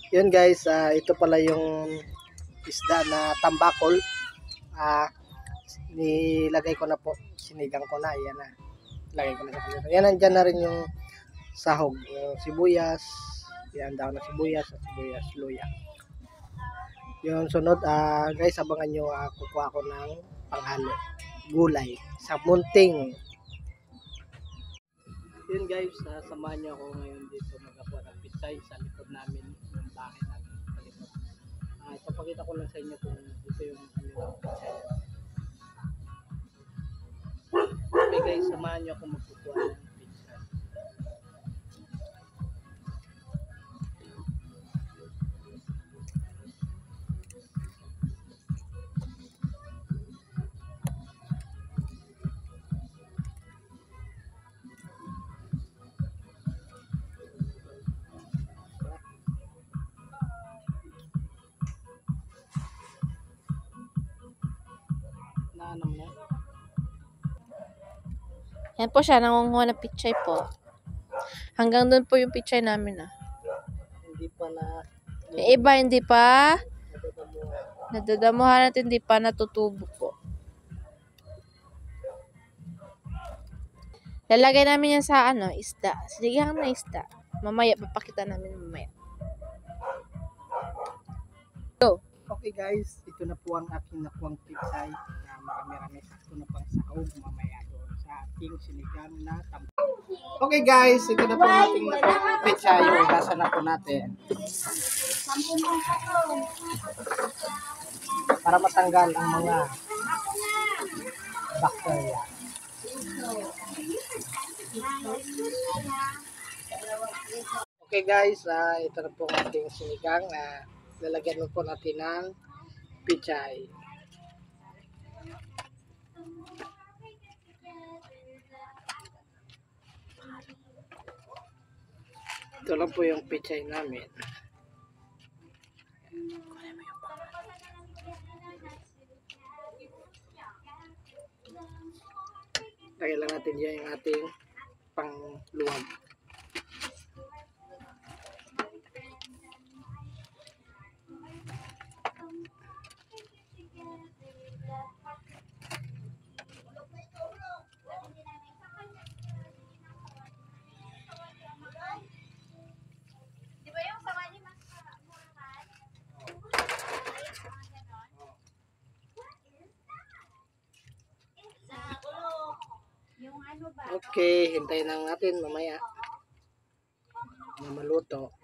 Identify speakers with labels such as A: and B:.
A: Yun guys, ito pala yung isda na tambakol. Nilagay ko na po, sinigang ko na, yan na. Lagay ko na sa kalito. Yan, nandyan na rin yung sahog, yung sibuyas, yan daw na sibuyas at sibuyas luya. Yung sunod, guys, abangan nyo, kukuha ko ng panghalo, gulay, sa munting. Yun guys, samahan nyo ako ngayon dito magawa ng pitsay sa likod namin, yung bahay namin sa likod. Ipapakita ko lang sa inyo kung ito yung kanilang pitsay. Okay guys, samahan nyo ako magkukuha ng pitsay. Naanam na.
B: Yan po siya, nangunguha ng pichay po. Hanggang doon po yung pichay namin
A: Hindi pa na
B: Yung iba hindi pa nadadamuhan at hindi pa natutubo po. Lalagay namin yan sa isda. Sinigang na isda. Mamaya, papakita namin mamaya. Go!
A: Okay guys, ito na po ang aking nakuwang pitsay na marami-rami sakto na pang sahog mamaya doon sa ating sinigang na tambakol. Okay guys, ito na po ang ating nakuwang pitsay. Ugasan na po natin. Para matanggal ang mga bacteria. Okay guys, ito na po ang ating sinigang na lalagyan mo po natin ng pichay. Ito lang po yung pichay namin. Lagyan lang natin dyan yung ating pangluwag. Okay, hintayin lang natin mamaya na maluto.